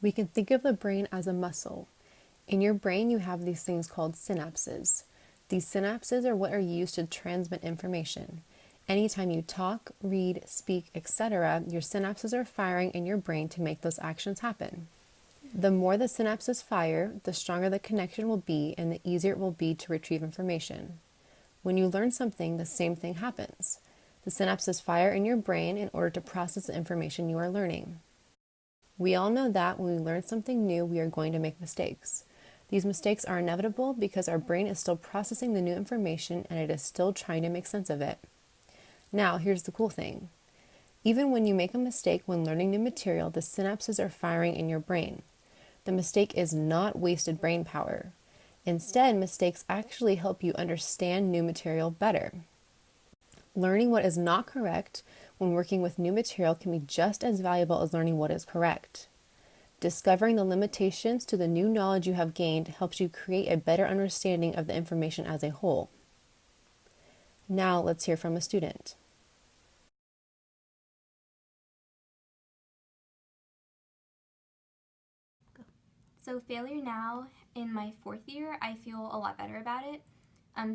We can think of the brain as a muscle. In your brain, you have these things called synapses. These synapses are what are used to transmit information. Anytime you talk, read, speak, etc., your synapses are firing in your brain to make those actions happen. The more the synapses fire, the stronger the connection will be and the easier it will be to retrieve information. When you learn something, the same thing happens. The synapses fire in your brain in order to process the information you are learning. We all know that when we learn something new, we are going to make mistakes. These mistakes are inevitable because our brain is still processing the new information and it is still trying to make sense of it. Now, here's the cool thing. Even when you make a mistake when learning new material, the synapses are firing in your brain. The mistake is not wasted brain power. Instead, mistakes actually help you understand new material better. Learning what is not correct when working with new material can be just as valuable as learning what is correct. Discovering the limitations to the new knowledge you have gained helps you create a better understanding of the information as a whole. Now let's hear from a student. So failure now, in my fourth year, I feel a lot better about it.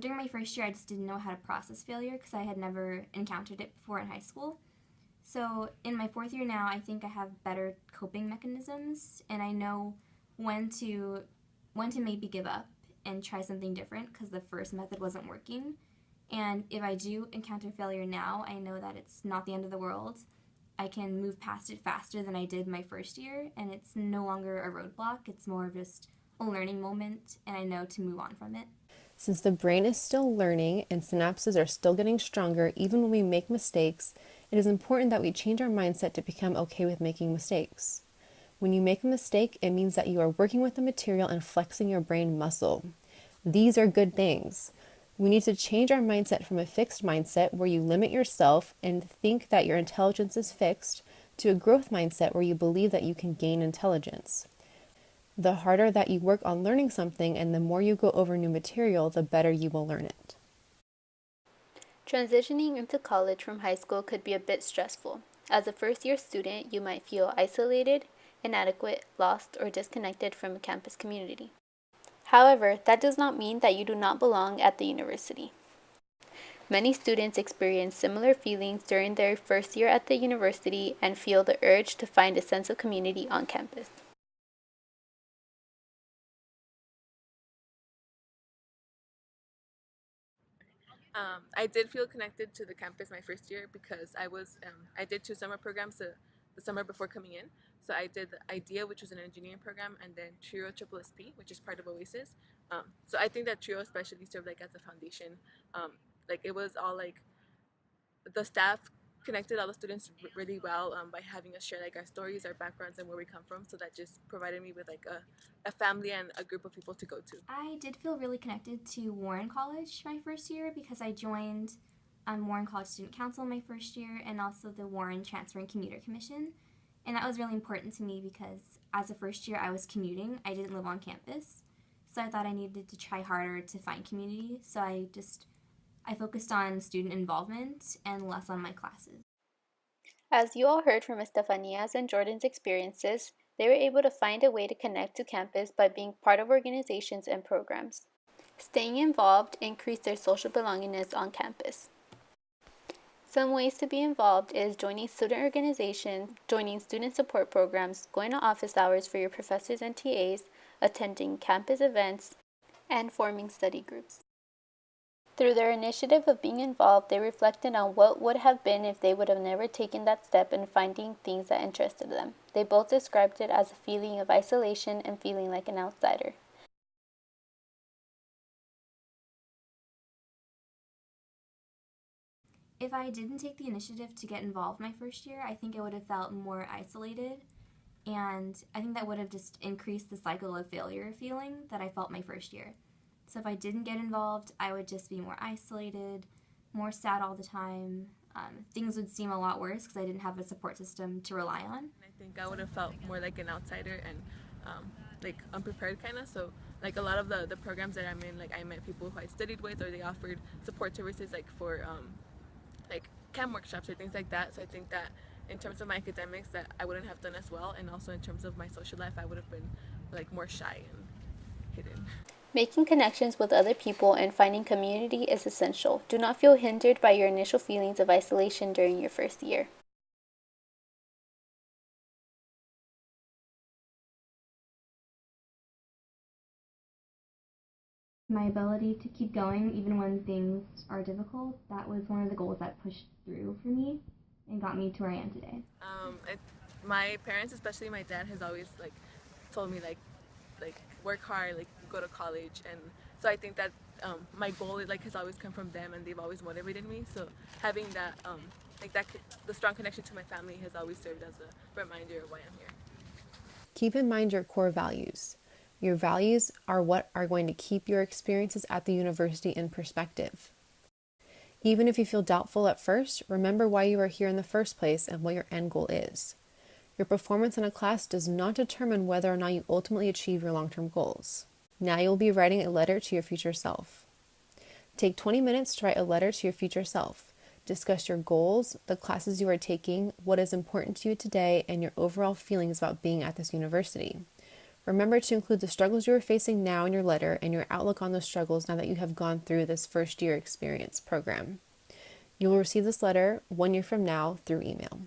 During my first year, I just didn't know how to process failure because I had never encountered it before in high school. So in my fourth year now, I think I have better coping mechanisms, and I know when to maybe give up and try something different because the first method wasn't working. And if I do encounter failure now, I know that it's not the end of the world. I can move past it faster than I did my first year, and it's no longer a roadblock. It's more of just a learning moment, and I know to move on from it. Since the brain is still learning and synapses are still getting stronger even when we make mistakes, it is important that we change our mindset to become okay with making mistakes. When you make a mistake, it means that you are working with the material and flexing your brain muscle. These are good things. We need to change our mindset from a fixed mindset where you limit yourself and think that your intelligence is fixed to a growth mindset where you believe that you can gain intelligence. The harder that you work on learning something and the more you go over new material, the better you will learn it. Transitioning into college from high school could be a bit stressful. As a first-year student, you might feel isolated, inadequate, lost, or disconnected from a campus community. However, that does not mean that you do not belong at the university. Many students experience similar feelings during their first year at the university and feel the urge to find a sense of community on campus. I did feel connected to the campus my first year because I did two summer programs the summer before coming in. So I did the IDEA, which was an engineering program, and then TRIO Triple SP, which is part of Oasis. So I think that TRIO especially served like as a foundation. Like it was all like the staff connected all the students really well by having us share like our stories, our backgrounds, and where we come from. So that just provided me with like a family and a group of people to go to. I did feel really connected to Warren College my first year because I joined Warren College Student Council my first year and also the Warren Transfer and Commuter Commission. And that was really important to me because as a first year I was commuting, I didn't live on campus. So I thought I needed to try harder to find community. So I focused on student involvement and less on my classes. As you all heard from Estefania's and Jordan's experiences, they were able to find a way to connect to campus by being part of organizations and programs. Staying involved increased their social belongingness on campus. Some ways to be involved is joining student organizations, joining student support programs, going to office hours for your professors and TAs, attending campus events, and forming study groups. Through their initiative of being involved, they reflected on what would have been if they would have never taken that step in finding things that interested them. They both described it as a feeling of isolation and feeling like an outsider. If I didn't take the initiative to get involved my first year, I think I would have felt more isolated. And I think that would have just increased the cycle of failure feeling that I felt my first year. So if I didn't get involved, I would just be more isolated, more sad all the time. Things would seem a lot worse because I didn't have a support system to rely on. I think I would have felt more like an outsider and like unprepared kind of. So like a lot of the programs that I'm in, like I met people who I studied with or they offered support services like for like camp workshops or things like that. So I think that in terms of my academics that I wouldn't have done as well, and also in terms of my social life I would have been like more shy and hidden. Making connections with other people and finding community is essential. Do not feel hindered by your initial feelings of isolation during your first year. My ability to keep going even when things are difficult, that was one of the goals that pushed through for me and got me to where I am today. My parents, especially my dad, has always like told me like work hard, like go to college, and so I think that my goal like has always come from them, and they've always motivated me. So having that the strong connection to my family has always served as a reminder of why I'm here. Keep in mind your core values. Your values are what are going to keep your experiences at the university in perspective. Even if you feel doubtful at first, remember why you are here in the first place and what your end goal is. Your performance in a class does not determine whether or not you ultimately achieve your long-term goals. Now you'll be writing a letter to your future self. Take 20 minutes to write a letter to your future self. Discuss your goals, the classes you are taking, what is important to you today, and your overall feelings about being at this university. Remember to include the struggles you are facing now in your letter and your outlook on those struggles now that you have gone through this first year experience program. You will receive this letter 1 year from now through email.